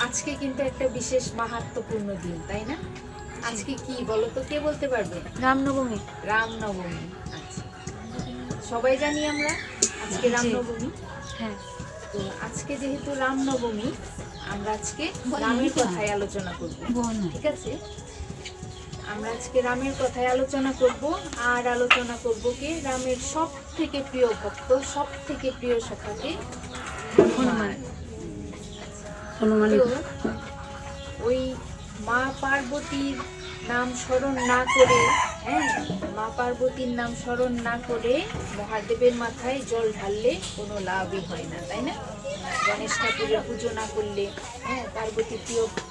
আজকে কিন্তু একটা বিশেষ মাহাত্ম্যপূর্ণ দিন, তাই না? আজকে কি বলো তো, কে বলতে পারবে? রামনবমী। রামনবমী। আচ্ছা, সবাই জানি আমরা আজকে জি। রামনবমী। হ্যাঁ। তো আজকে যেহেতু রামনবমী, আমরা আজকে রামের কথায় আলোচনা করব, ঠিক আছে? আমরা আজকে রামের কথায় আলোচনা করব, আর আলোচনা করব কি রামের সব থেকে প্রিয় ভক্ত, সব থেকে প্রিয় সখাকে হনুমান। হনুমান। তো ওই মা পার্বতীর নাম স্মরণ না করে, হ্যাঁ, মা পার্বতীর নাম স্মরণ না করে মহাদেবের মাথায় জল ঢাললে কোনো লাভই হয় না, তাই না? গণেশ ঠাকুরের পুজো না করলে, হ্যাঁ, পার্বতীর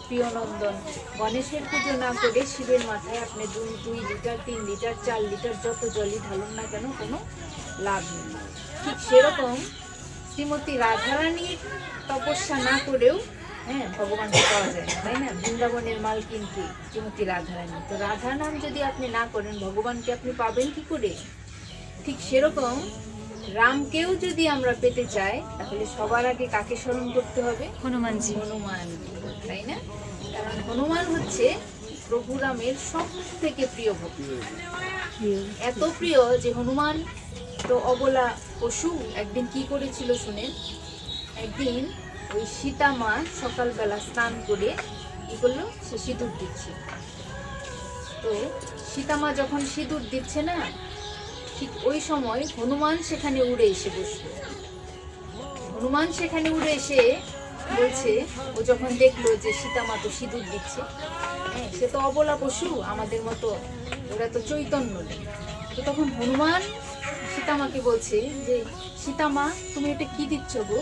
প্রিয় নন্দন গণেশের পুজো না করে শিবের মাথায় আপনি 2 লিটার 3 লিটার 4 লিটার যত জলই ঢালুন না কেন, কোনো লাভ নেই। ঠিক সেরকম শ্রীমতী রাধারানীর তপস্যা না করেও, হ্যাঁ, ভগবানকে পাওয়া যায় না, তাই না? বৃন্দাবনের মাল কিন্তু শ্রীমতী রাধারানী। তো রাধা নাম যদি আপনি না করেন, ভগবানকে আপনি পাবেন কি করে? ঠিক সেরকম রামকেও যদি আমরা পেতে চাই, তাহলে সবার আগে কাকে স্মরণ করতে হবে? হনুমানজি। হনুমান, তাই না? কারণ হনুমান হচ্ছে প্রভু রামের সব থেকে প্রিয় ভক্ত। এত প্রিয় যে হনুমান তো অবলা পশু একদিন কি করেছিল শুনেন। একদিন ওই সীতা মা সকালবেলা স্নান করে কি করলো, সে সিঁদুর দিচ্ছে। তো সীতা মা যখন সিঁদুর দিচ্ছে না, ঠিক ওই সময় হনুমান সেখানে উড়ে এসে বসলো। হনুমান সেখানে উড়ে এসে বলছে, ও যখন দেখলো যে সীতা মা তো সিঁদুর দিচ্ছে, হ্যাঁ, সে তো অবলা পশু আমাদের মতো, ওরা তো চৈতন্য নেই। তো তখন হনুমান সীতামাকে বলছে যে, সীতামা তুমি এটা কি দিচ্ছ গো?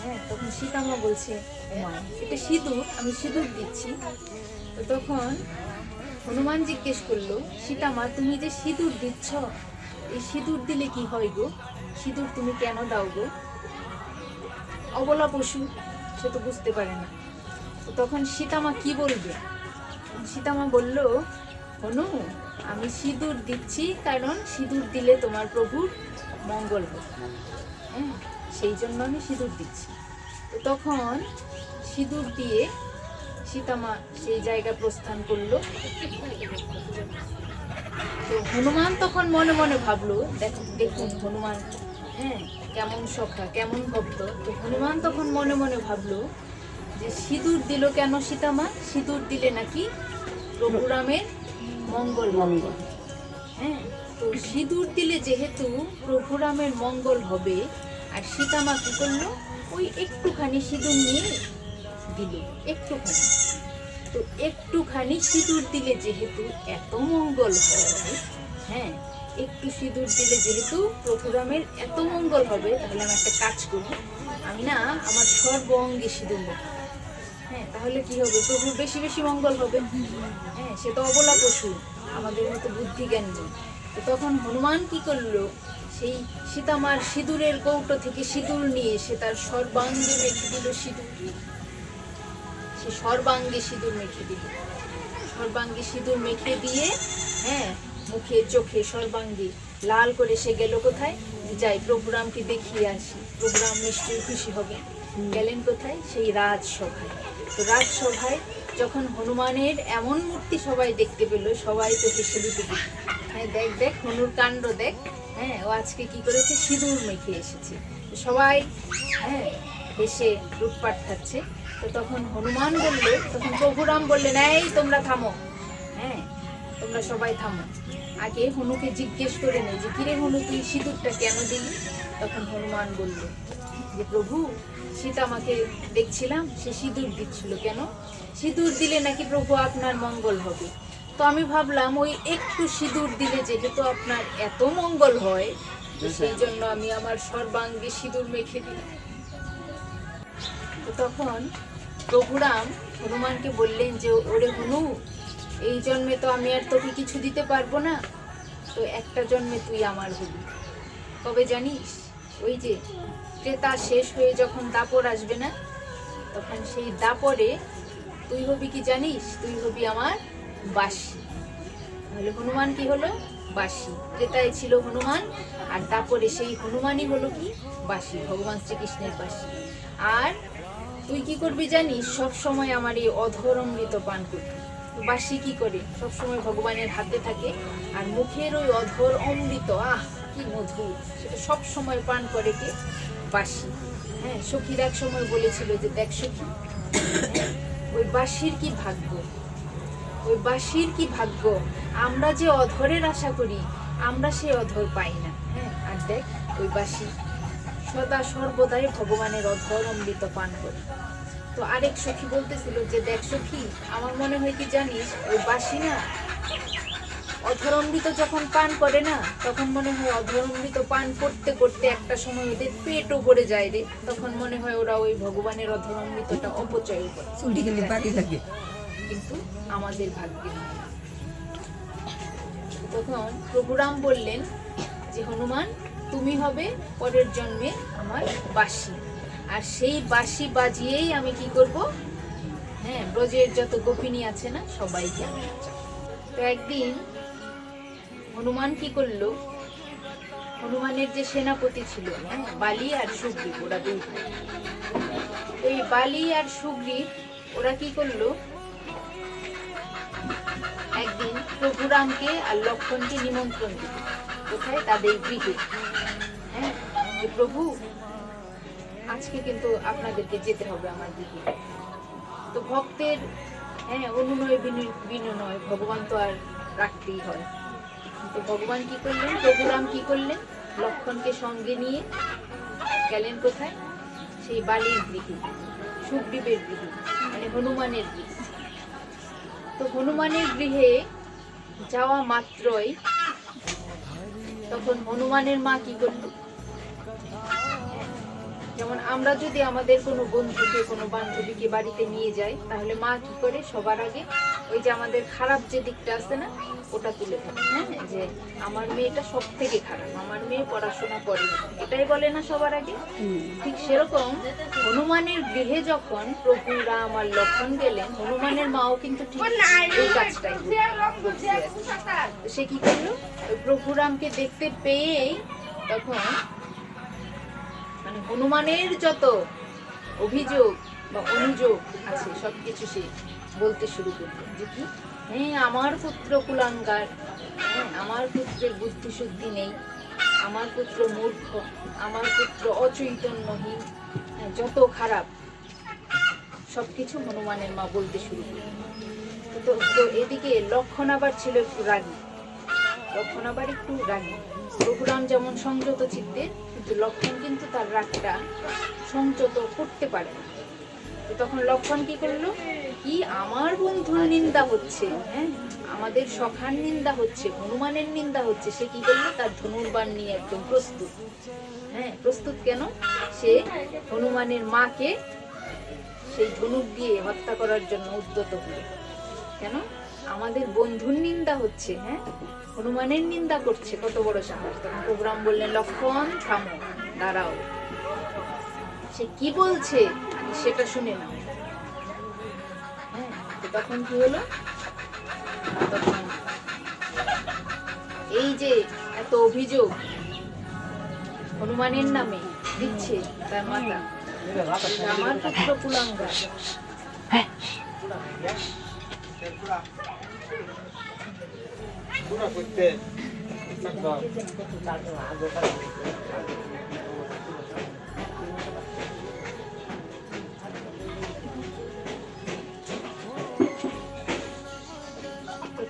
হ্যাঁ, তখন সীতামা বলছে, ওমা এটা সিঁদুর, আমি সিঁদুর দিচ্ছি। তো তখন হনুমান জিজ্ঞেস করলো, সীতামা তুমি যে সিঁদুর দিচ্ছ, এই সিঁদুর দিলে কি হয় গো? সিঁদুর তুমি কেন দাও গো? অবলা পশু, সে তো বুঝতে পারে না। তো তখন সীতামা কি বলবে? সীতামা বলল, হনু, আমি সিঁদুর দিচ্ছি কারণ সিঁদুর দিলে তোমার প্রভুর মঙ্গল হবে, হ্যাঁ, সেই জন্য আমি সিঁদুর দিচ্ছি। তো তখন সিঁদুর দিয়ে সীতামা সেই জায়গা প্রস্থান করলো। তো হনুমান তখন মনে মনে ভাবলো, দেখুন হনুমান, হ্যাঁ, কেমন সখা, কেমন ভক্ত। তো হনুমান তখন মনে মনে ভাবলো যে মঙ্গল দিল কেন সীতামা? সিঁদুর দিলে নাকি প্রভু রামের মঙ্গল মঙ্গল, হ্যাঁ। তো সিঁদুর দিলে যেহেতু প্রভু রামের মঙ্গল হবে, আর সীতামা কি করলো, ওই একটুখানি সিঁদুর নিয়ে দিল, একটুখানি। তো একটুখানি সিঁদুর দিলে যেহেতু এত মঙ্গল হয়, হ্যাঁ, একটু সিঁদুর দিলে যেহেতু প্রভু রামের এত মঙ্গল হবে, তাহলে আমি একটা কাজ করবো, আমি না আমার সর্ব অঙ্গে সিঁদুর নেব, হ্যাঁ, তাহলে কি হবে, প্রভুর বেশি বেশি মঙ্গল হবে, হ্যাঁ, সে তো অবলা পশু, আমাদের মতো বুদ্ধি জ্ঞান নেই। তো তখন হনুমান কি করলো, সেই সীতামার সিঁদুরের কৌটো থেকে সিঁদুর নিয়ে সে তার সর্বাঙ্গে মেখে দিল সিঁদুর। সে সর্বাঙ্গে সিঁদুর মেখে দিল, সর্বাঙ্গে সিঁদুর মেখে দিয়ে, হ্যাঁ, মুখে চোখে সর্বাঙ্গে লাল করে সে গেল কোথায়, যাই প্রভুরামকে দেখিয়ে আসি, প্রভুরাম নিশ্চয়ই খুশি হবে। গেলেন কোথায়? সেই রাজসভায়। তো রাজসভায় যখন হনুমানের এমন মূর্তি সবাই দেখতে পেল, সবাই তো হেসে দিতে দিল, হ্যাঁ, দেখ দেখ হনুর কাণ্ড দেখ, হ্যাঁ, ও আজকে কি করেছে, সিঁদুর মেখে এসেছে। সবাই, হ্যাঁ, হেসে লুটপাট খাচ্ছে। তো তখন হনুমান বললো, তখন প্রভুরাম বললেন, এই তোমরা থামো, হ্যাঁ, তোমরা সবাই থামো, আগে হনুকে জিজ্ঞেস করে নে যে, কিরে হনু, তুই সিঁদুরটা কেন দিলি? তখন হনুমান বলল যে, প্রভু, সীতা আমাকে দেখছিলাম সে সিঁদুর দিচ্ছিল, কেন? সিঁদুর দিলে নাকি প্রভু আপনার মঙ্গল হবে। তো আমি ভাবলাম ওই একটু সিঁদুর দিলে যেহেতু আপনার এত মঙ্গল হয়, তো সেই জন্য আমি আমার সর্বাঙ্গে সিঁদুর মেখে দিলাম। তো তখন প্রভুরাম হনুমানকে বললেন যে, ওরে হনু, এই জন্মে তো আমি আর তোকে কিছু দিতে পারবো না, তো একটা জন্মে তুই আমার হবি। কবে জানিস? ওই যে ত্রেতা শেষ হয়ে যখন দাপর আসবে না, তখন সেই দাপরে তুই হবি কি জানিস? তুই হবি আমার বাসি। তাহলে হনুমান কি হলো? বাসি। ত্রেতায় ছিল হনুমান, আর দাপরে সেই হনুমানই হলো কি? বাসি, ভগবান শ্রীকৃষ্ণের বাসি। আর তুই কি করবি জানিস, সব সময় আমার এই অধর অমৃত পান করবি। তো বাসি কি করে, সব সময় ভগবানের হাতে থাকে, আর মুখের ওই অধর অমৃত, আহ কি মধুর, সেটা সব সময় পান করে কে? বাসি। হ্যাঁ, সখীর এক সময় বলেছিল যে দেখ সখী, ওই বাসির কি ভাগ্য, ওই বাসির কি ভাগ্য, আমরা যে অধরের আশা করি আমরা সেই অধর পাই না। হ্যাঁ, আর দেখ ওই বাসি সদা সর্বদাই ভগবানের অধর অমৃত পান করে। তো আরেক সখী বলতেছিল যে দেখ সখী, আমার মনে হয় কি জানিস, ওই বাসি না অধর অমৃত যখন পান করে না, তখন মনে হয় অধর অমৃত পান করতে করতে একটা সময় ওদের পেটও ভরে যায় রে, তখন মনে হয় ওরা ওই ভগবানের অধর অমৃতটা অপচয় করে, কিন্তু আমাদের ভাগ্যে নয়। তখন প্রভু রাম বললেন যে হনুমান, তুমি হবে পরের জন্মে আমার বাঁশি, আর সেই বাঁশি বাজিয়েই আমি কি করব, হ্যাঁ, ব্রজের যত গোপিনী আছে না সবাইকে আমি নাচাবো। তো একদিন হনুমান কি করলো, হনুমানের যে সেনাপতি ছিল, হ্যাঁ, বালি আর সুগ্রীব, ওরা দুই ভাই। এই বালি আর সুগ্রীব ওরা কি করলো, একদিন প্রভু রামকে আর লক্ষ্মণকে নিমন্ত্রণ দিল, কোথায়? তাদের গৃহে। হ্যাঁ, যে প্রভু আজকে কিন্তু আপনাদেরকে যেতে হবে আমার গৃহে। তো ভক্তের, হ্যাঁ, অনুনয় বিনয়, ভগবান তো আর রাখতেই হয়। তো ভগবান কি করলেন, প্রভু রাম কি করলেন, লক্ষ্মণকে সঙ্গে নিয়ে গেলেন কোথায়? সেই বালির গৃহে, সুগ্রীবের গৃহে, মানে হনুমানের গৃহে। তো হনুমানের গৃহে যাওয়া মাত্রই তখন হনুমানের মা কি করল, যেমন আমরা যদি আমাদের কোনো বন্ধুকে, কোনো বান্ধবীকে বাড়িতে নিয়ে যাই, তাহলে মা কি করে, সবার আগে ওই যে আমাদের খারাপ যে দিকটা আছে না, ওটা তুলে ধরে। হ্যাঁ, যে আমার মেয়েটা সব থেকে খারাপ, আমার মেয়ে পড়াশোনা করে, এটাই বলে না সবার আগে। ঠিক সেরকম হনুমানের গৃহে যখন প্রভু রাম আর লক্ষ্মণ গেলেন, হনুমানের মাও কিন্তু ঠিক এই কাজটাই করছে। তো সে কি করলো, ওই প্রভু রামকে দেখতে পেয়েই তখন মানে হনুমানের যত অভিযোগ বা অনুযোগ আছে সবকিছু সে বলতে শুরু করলো, যে কি, হ্যাঁ, আমার পুত্র কুলাঙ্গার, হ্যাঁ, আমার পুত্রের বুদ্ধি শুদ্ধি নেই, আমার পুত্র মূর্খ, আমার পুত্র অচৈতন্যহীন, যত খারাপ সবকিছু হনুমানের মা বলতে শুরু করলো। তো এদিকে লক্ষ্মণ আবার ছিল একটু রাগী, লক্ষ্মণ আবার একটু রাগী। প্রভুরাম যেমন সংযত চিত্তে, কিন্তু লক্ষ্মণ কিন্তু তার রাগটা সংযত করতে পারে না। তো তখন লক্ষ্মণ কি করলো, কি আমার বন্ধুর নিন্দা হচ্ছে, হ্যাঁ, আমাদের সখার নিন্দা হচ্ছে, হনুমানের নিন্দা হচ্ছে, সে কি করলো, তার ধনুর্বাণ নিয়ে একদম প্রস্তুত। হ্যাঁ, প্রস্তুত কেন, সে হনুমানের মাকে সেই ধনুক দিয়ে হত্যা করার জন্য উদ্যত হলো। কেন, আমাদের বন্ধুর নিন্দা হচ্ছে, হ্যাঁ, হনুমানের নিন্দা করছে, কত বড় সাহস। তখন প্রভুরাম বললেন, লক্ষ্মণ থামো, দাঁড়াও, সে কি বলছে সেটা শুনে নাও। হ্যাঁ, তো তখন কি হলো, তখন এই যে এত অভিযোগ হনুমানের নামে দিচ্ছে তার মাতা, আমার পুত্র কুলাঙ্গার,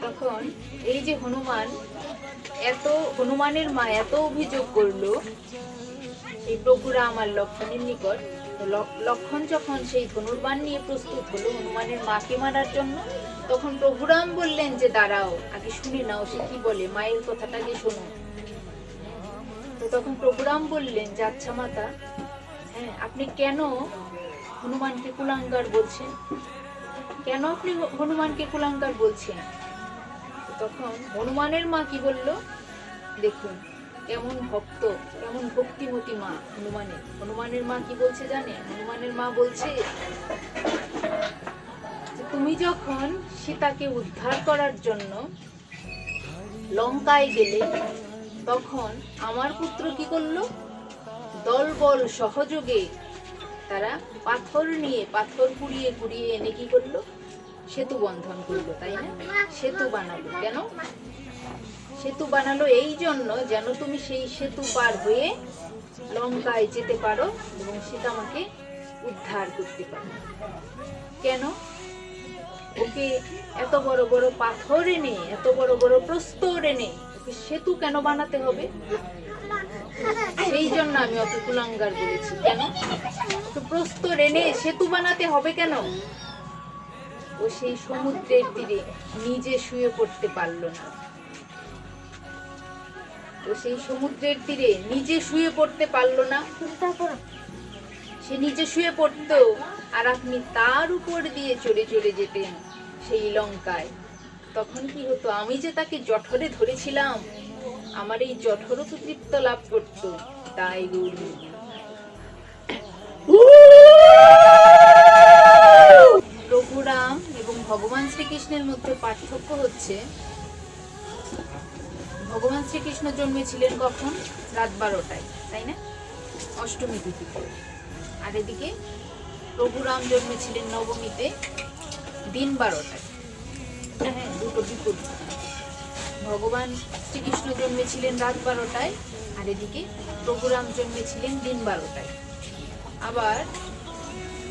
তখন এই যে হনুমানের মা এত অভিযোগ করলো এই প্রভু রাম আর লক্ষ্মণের নিকট। লক্ষ্মণ যখন সেই ধনুর্বাণ নিয়ে প্রস্তুত হলো হনুমানের মাকে মারার জন্য, তখন প্রভু রাম বললেন যে দাঁড়াও, আগে শুনে নাও সে কি বলে, মায়ের কথাটা আগে শোনো। তো তখন প্রভু রাম বললেন যে আচ্ছা মাতা, হ্যাঁ, আপনি কেন হনুমানকে কুলাঙ্গার বলছেন, কেন আপনি হনুমানকে কুলাঙ্গার বলছেন? তখন হনুমানের মা কি বলল, দেখুন কেমন ভক্ত, কেমন ভক্তিমতী মা হনুমানের মা কি বলছে জানে, হনুমানের মা বলছে যে তুমি যখন সীতাকে উদ্ধার করার জন্য লঙ্কায় গেলে, তখন আমার পুত্র কি করলো, দলবল সহযোগে তারা পাথর নিয়ে পাথর কুড়িয়ে কুড়িয়ে এনে কি করলো, সেতু বন্ধন করলো, তাই না? সেতু বানালো। কেন সেতু বানালো? এই জন্য যেন তুমি সেই সেতু পার হয়ে লঙ্কায় যেতে পারো এবং সীতামাকে উদ্ধার করতে পারো। কেন ওকে এত বড় বড় পাথর এনে, এত বড় বড় প্রস্তর এনে ওকে সেতু কেন বানাতে হবে? সেই জন্য আমি ওকে কুলাঙ্গার বলেছি। কেন ওকে প্রস্তর এনে সেতু বানাতে হবে কেন? ও সেই সমুদ্রের তীরে নিজে শুয়ে পড়তে পারলো না। ও সেই সমুদ্রের তীরে নিজে শুয়ে পড়তে পারলো না। সে নিজে শুয়ে পড়তো আর আপনি তার উপর দিয়ে চলে চলে যেতেন সেই লঙ্কায়। তখন কি হতো? আমি যে তাকে জঠরে ধরেছিলাম, আমার এই জঠরও তো তৃপ্ত লাভ করতো। তাই গৌরী, প্রভু রাম এবং ভগবান শ্রীকৃষ্ণের মধ্যে পার্থক্য হচ্ছে, ভগবান শ্রীকৃষ্ণ জন্মেছিলেন কখন? রাত 12টায়, তাই না? অষ্টমী তিথিতে। আর এদিকে প্রভু রাম জন্মেছিলেন নবমীতে, দিন 12টায়। হ্যাঁ, দুটো বিপরীত। ভগবান শ্রীকৃষ্ণ জন্মেছিলেন রাত 12টায়, আর এদিকে প্রভু রাম জন্মেছিলেন দিন 12টায়। আবার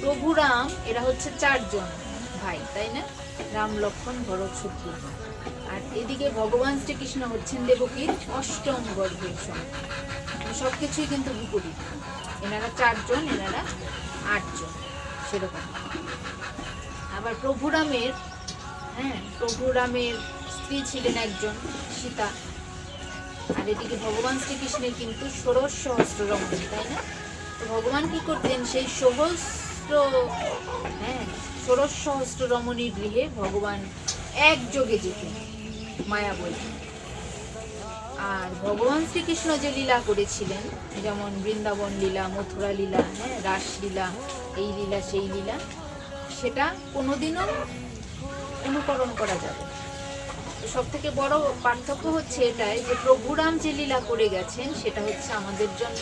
প্রভু রাম এরা হচ্ছে 4 জন ভাই, তাই না? রাম, লক্ষ্মণ, ভরত, শত্রুঘ্ন। আর এদিকে ভগবান শ্রীকৃষ্ণ হচ্ছেন দেবকীর 8ম গর্ভের সন্তান। সবকিছুই কিন্তু বিপরীত। এনারা 4 জন, এনারা 8 জন, সেরকম। আবার প্রভু রামের স্ত্রী ছিলেন একজন, সীতা। আর এদিকে ভগবান শ্রীকৃষ্ণের কিন্তু 16 সহস্র রমণী, তাই না? তো ভগবান কি করতেন? সেই 16 সহস্র রমণীর গৃহে ভগবান একযোগে যেতেন মায়া বলে। আর ভগবান শ্রীকৃষ্ণ যে লীলা করেছিলেন, যেমন বৃন্দাবন লীলা, মথুরা লীলা, রাস লীলা, এই লীলা সেই লীলা, সেটা কোনোদিনও অনুকরণ করা যাবে। সব থেকে বড় পার্থক্য হচ্ছে এটাই যে প্রভু রাম যে লীলা করে গেছেন সেটা হচ্ছে আমাদের জন্য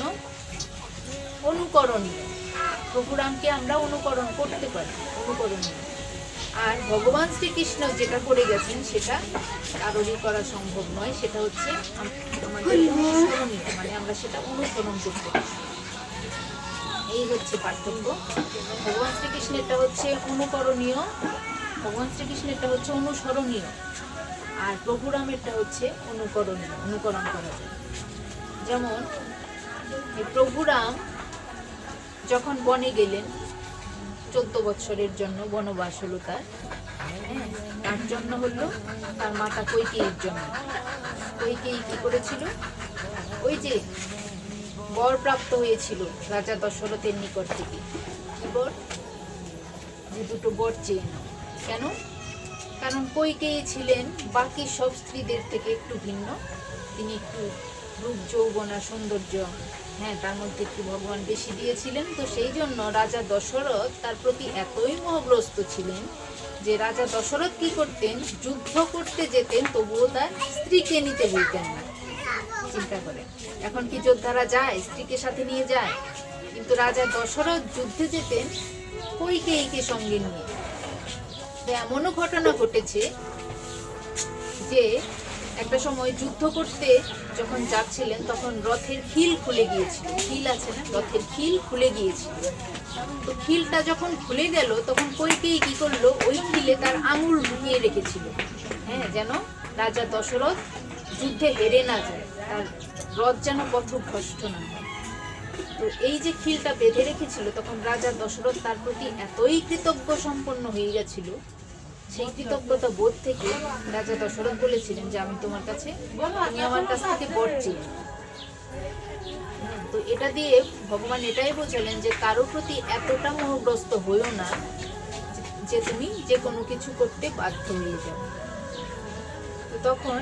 অনুকরণীয়। প্রভু রামকে আমরা অনুকরণ করতে পারি, অনুকরণীয়। আর ভগবান শ্রীকৃষ্ণ যেটা করে গেছেন সেটা কারোরই করা সম্ভব নয়। সেটা হচ্ছে আমাদের অনুসরণীয়, মানে আমরা সেটা অনুসরণ করতে পারি। এই হচ্ছে পার্থক্য। ভগবান শ্রীকৃষ্ণেরটা হচ্ছে অনুকরণীয়, ভগবান শ্রীকৃষ্ণেরটা হচ্ছে অনুসরণীয়, আর প্রভু রামেরটা হচ্ছে অনুকরণীয়, অনুকরণ করা যায়। যেমন প্রভু রাম যখন বনে গেলেন, 14 বছরের জন্য বনবাস হলো তার। তার জন্য হলো তার মাতা কৈকেয়ীর জন্য। কৈকেয়ী কি করেছিল? ওই যে বর প্রাপ্ত হয়েছিল রাজা দশরথের নিকট থেকে। কি বর? যে 2টো বর চেয়ে নাও। কেন? কারণ কৈকেয়ী ছিলেন বাকি সব স্ত্রীদের থেকে একটু ভিন্ন। তিনি একটু রূপ, যৌবনা, সৌন্দর্য, তার মধ্যে একটু ভগবান বেশি দিয়েছিলেন। তো সেই জন্য রাজা দশরথ তার প্রতি এতই মোহগ্রস্ত ছিলেন যে রাজা দশরথ কি করতেন? যুদ্ধ করতে যেতেন, তবুও তার স্ত্রীকে নিতে বলতেন না। চিন্তা করেন, এখন কি যোদ্ধারা যায়, স্ত্রীকে সাথে নিয়ে যায়? কিন্তু রাজা দশরথ যুদ্ধে যেতেন কৈকেয়ীকে সঙ্গে নিয়ে। এমনও ঘটনা ঘটেছে যে একটা সময় যুদ্ধ করতে যখন যাচ্ছিলেন তখন রথের খিল খুলে গিয়েছিল। খিল আছে না, রথের খিল খুলে গিয়েছিল। তো খিলটা যখন খুলে গেল তখন কৈকেয়ী কি করলো? ওই খিলে তার আঙুল ঢুকিয়ে রেখেছিল, যেন রাজা দশরথ যুদ্ধে হেরে না যায়, তার রথ যেন পথভ্রষ্ট না হয়। তো এই যে খিলটা বেঁধে রেখেছিল, তখন রাজা দশরথ তার প্রতি এতই কৃতজ্ঞ সম্পন্ন হয়ে গেছিল, সেই কৃতজ্ঞতা বোধ থেকে রাজা দশরথ বলেছিলেন যে আমি তোমার কাছে, তুমি আমার কাছ থেকে বর চেয়ে। তো এটা দিয়ে ভগবান এটাই বোঝালেন যে কারো প্রতি এতটা মোহগ্রস্ত হইও না যে তুমি যে কোনো কিছু করতে বাধ্য হয়ে যাও। তো তখন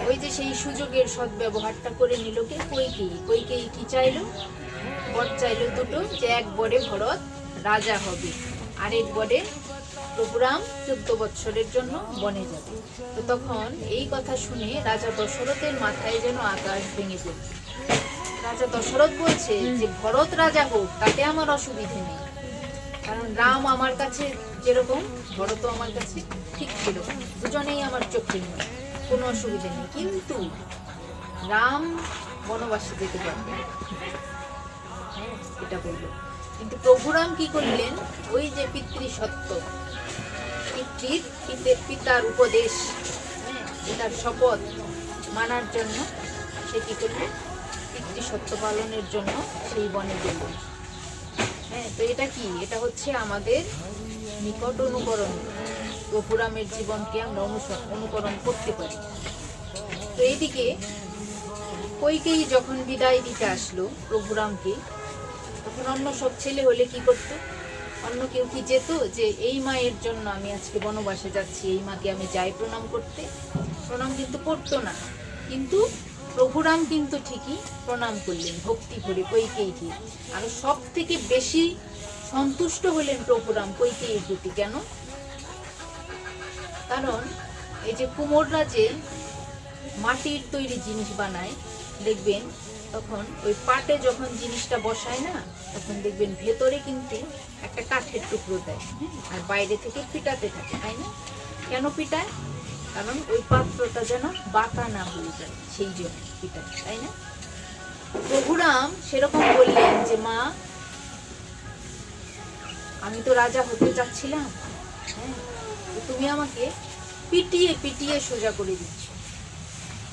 ওই যে সেই সুযোগের সদ্ব্যবহারটা করে নিল কে? কৈকেয়ী। কৈকেয়ী কি চাইলো? বর চাইলো 2টো, যে এক বরে ভরত রাজা হবে, আরেক বরে প্রভু রাম 14 বছরের জন্য বনে যাবে। তো তখন এই কথা শুনে রাজা দশরথের মাথায় যেন আকাশ ভেঙে পড়ল। রাজা দশরথ বলছে যে ভরত রাজা হোক, তাতে আমার অসুবিধে নেই, কারণ রাম আমার কাছে যেরকম, ভরত আমার কাছে ঠিক সেরকম, দুজনেই আমার চোখের মনে, কোনো অসুবিধা নেই। কিন্তু রাম বনবাসে যেতে পারবে না। হ্যাঁ, এটা বলল। কিন্তু প্রভুরাম কি করলেন, ওই যে পিতৃসত্য, পিতার উপদেশ, হ্যাঁ, পিতার শপথ মানার জন্য সে কি করলেন, পিতৃসত্য পালনের জন্য সেই বনে গেলেন। হ্যাঁ, তো এটা কি, এটা হচ্ছে আমাদের নিকট অনুকরণ। প্রভুরামের জীবনকে আমরা অনুকরণ করতে পারি। তো এইদিকে কইকেয়ী যখন বিদায় দিতে আসলো প্রভুরামকে, তখন অন্য সব ছেলে হলে কি করতো, অন্য কেউ কি যেত যে এই মায়ের জন্য আমি আজকে বনবাসে যাচ্ছি, এই মাকে আমি যাই প্রণাম করতে? প্রণাম কিন্তু করতো না। কিন্তু প্রভুরাম কিন্তু ঠিকই প্রণাম করলেন ভক্তি ভরে কইকেয়ীকে। আর সব থেকে বেশি সন্তুষ্ট হলেন প্রভুরাম কইকেয়ীর প্রতি। কেন? কারণ এই যে কুমোররা যে মাটির তৈরি জিনিস বানায়, দেখবেন তখন ওই পাটে যখন জিনিসটা বসায় না, তখন দেখবেন ভেতরে কিন্তু একটা কাঠের টুকরো দেয়, আর বাইরে থেকে পিটাতে থাকে, তাই না? কেন পিটায়? কারণ ওই পাত্রটা যেন বাঁকা না হয়ে যায়, সেই জন্য পিটায়, তাই না? প্রভুরাম সেরকম বললেন যে মা, আমি তো রাজা হতে চাচ্ছিলাম, হ্যাঁ, তো তুমি আমাকে পিটিয়ে পিটিয়ে সোজা করে দিচ্ছ।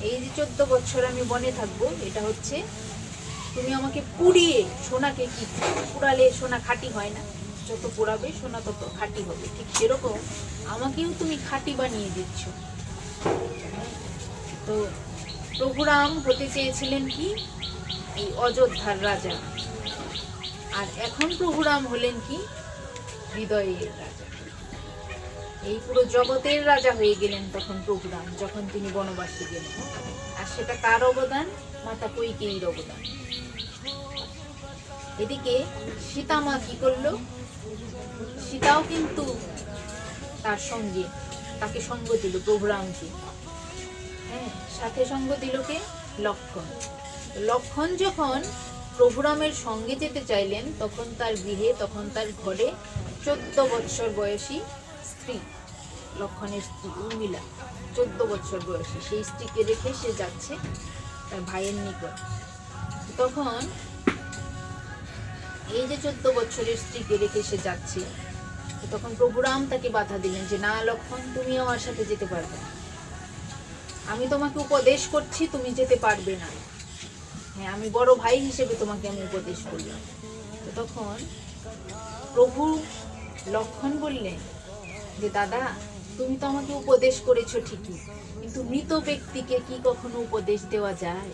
এই যে 14 বছর আমি বনে থাকবো, এটা হচ্ছে তুমি আমাকে পুড়িয়ে, সোনাকে কি পুড়ালে সোনা খাঁটি হয় না, যত পোড়াবে সোনা তত খাঁটি হবে, ঠিক সেরকম আমাকেও তুমি খাঁটি বানিয়ে দিচ্ছ। তো প্রভুরাম হতে চেয়েছিলেন কি, এই অযোধ্যার রাজা, আর এখন প্রভুরাম হলেন কি, হৃদয়ের রাজা। এই পুরো জগতের রাজা হয়ে গেলেন তখন প্রভুরাম, যখন তিনি বনবাসে গেলেন। আর সেটা কার অবদান? মাতা কইকেয়ীর অবদান। এদিকে সীতামা কি করলো? সীতাও কিন্তু তার সঙ্গে, তাকে সঙ্গ দিল প্রভুরামকে। হ্যাঁ, সাথে সঙ্গ দিল কে? লক্ষণ। লক্ষণ যখন প্রভুরামের সঙ্গে যেতে চাইলেন, তখন তার গৃহে, তখন তার ঘরে 14 বৎসর বয়সী স্ত্রী, লক্ষণের স্ত্রী উর্মিলা, 14 বছর বয়সী সেই স্ত্রীকে রেখে সে যাচ্ছে তার ভাইয়ের নিকট। তখন এই যে 14 বছরের স্ত্রীকে রেখে সে যাচ্ছে, তখন প্রভুরাম তাকে বাধা দিলেন যে না লক্ষণ, তুমি আমার সাথে যেতে পারবে না, আমি তোমাকে উপদেশ করছি, তুমি যেতে পারবে না। হ্যাঁ, আমি বড় ভাই হিসেবে তোমাকে আমি উপদেশ করলাম। তখন প্রভু লক্ষণ বললেন যে দাদা, তুমি তো আমাকে উপদেশ করেছো ঠিকই, কিন্তু মৃত ব্যক্তিকে কি কখনো উপদেশ দেওয়া যায়?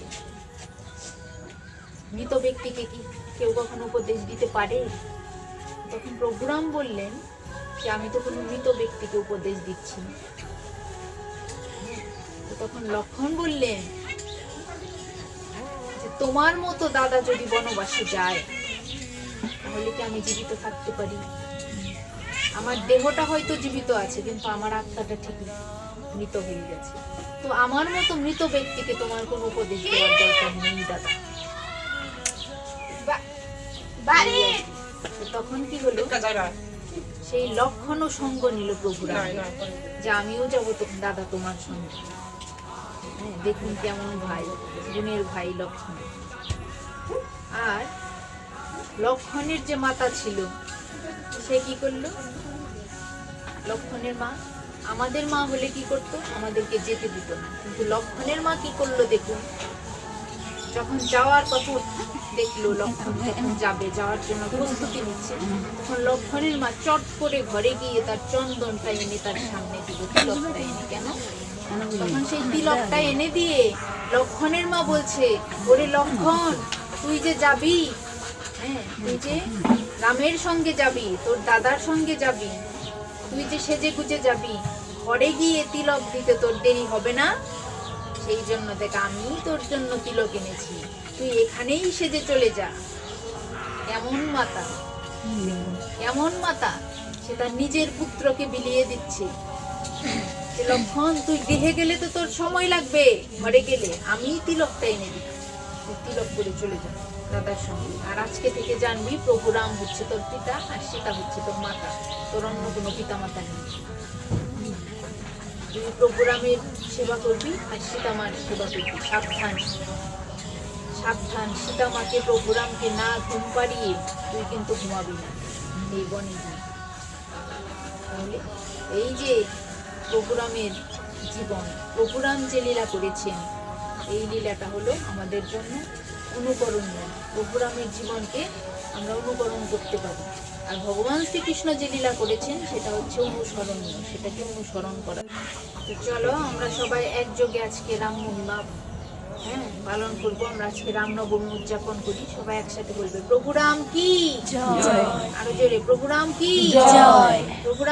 মৃত ব্যক্তিকে কি কেউ কখনো উপদেশ দিতে পারে? তখন প্রভুরাম বললেন যে আমি তো কোনো মৃত ব্যক্তিকে উপদেশ দিচ্ছি না। তখন লক্ষণ বললেন যে তোমার মতো দাদা যদি বনবাসে যায়, তাহলে কি আমি জীবিত থাকতে পারি? আমার দেহটা হয়তো জীবিত আছে, কিন্তু আমার আত্মাটা ঠিক মৃত হয়ে গেছে। তো আমার মতো মৃত ব্যক্তিকে তোমার কোনো উপদেশ দেওয়ার দরকার নেই দাদা। তখন কি হলো, সেই লক্ষণও সঙ্গ নিল প্রভুরা, যে আমিও যাবো দাদা তোমার সঙ্গে। হ্যাঁ, দেখুন কেমন ভাই, গুণের ভাই লক্ষণ। আর লক্ষণের যে মাতা ছিল, সে কি করলো? লক্ষণের মা, আমাদের মা হলে কি করতো? আমাদেরকে যেতে দিত না। কিন্তু লক্ষণের মা কি করলো দেখুন, যখন যাওয়ার কথা দেখলো লক্ষণ যখন যাওয়ার জন্য প্রস্তুতি নিচ্ছে, তখন লক্ষণের মা চট করে ঘরে গিয়ে তার চন্দনটা এনে তার সামনে দিল, তিলকটা এনে। কেন? তখন সেই তিলকটা এনে দিয়ে লক্ষণের মা বলছে, ওরে লক্ষণ, তুই যে যাবি, হ্যাঁ, তুই যে রামের সঙ্গে যাবি, তোর দাদার সঙ্গে যাবি, তুই যে সেজে গুজে যাবি, ঘরে গিয়ে তিলক দিতে তোর দেরি হবে না? সেই জন্য দেখ, আমি তোর জন্য তিলক এনেছি, তুই এখানেই সেজে চলে যা। কেমন মাতা, কেমন মাতা, সে তার নিজের পুত্রকে বিলিয়ে দিচ্ছে। লক্ষণ, তুই গৃহে গেলে তো তোর সময় লাগবে, ঘরে গেলে আমি তিলকটা এনে দিই, তুই তিলক করে চলে যা। দাদার সঙ্গে। আর আজকে থেকে জানবি প্রভু রাম হচ্ছে তোর পিতা আর সীতা হচ্ছে তোর মাতা, তোর অন্য কোনো পিতা মাতা নেই। তুই প্রভু রামের সেবা করবি আর সীতামার সেবা করবি। সাবধান সাবধান, সীতামাকে প্রভু রামকে না ঘুম পাড়িয়ে তুই কিন্তু ঘুমাবি না এই বনে গিয়ে। তাহলে এই যে প্রভুরামের জীবন, প্রভুরাম যে লীলা করেছেন, এই লীলাটা হলো আমাদের জন্য অনুকরণীয়। প্রভুরামের জীবনকে আমরা অনুকরণ করতে পারি। আর ভগবান শ্রীকৃষ্ণ যে লীলা করেছেন সেটা হচ্ছে অনুসরণীয়, সেটাকে অনুসরণ করা। তো চলো আমরা সবাই একযোগে আজকে রাম মহিমা পালন করবো। আমরা আজকে রামনবমী উদযাপন করি, সবাই একসাথে বলবে প্রভু রাম কি জয়। আরো জোরে প্রভু রাম কি জয়। প্রভু রাম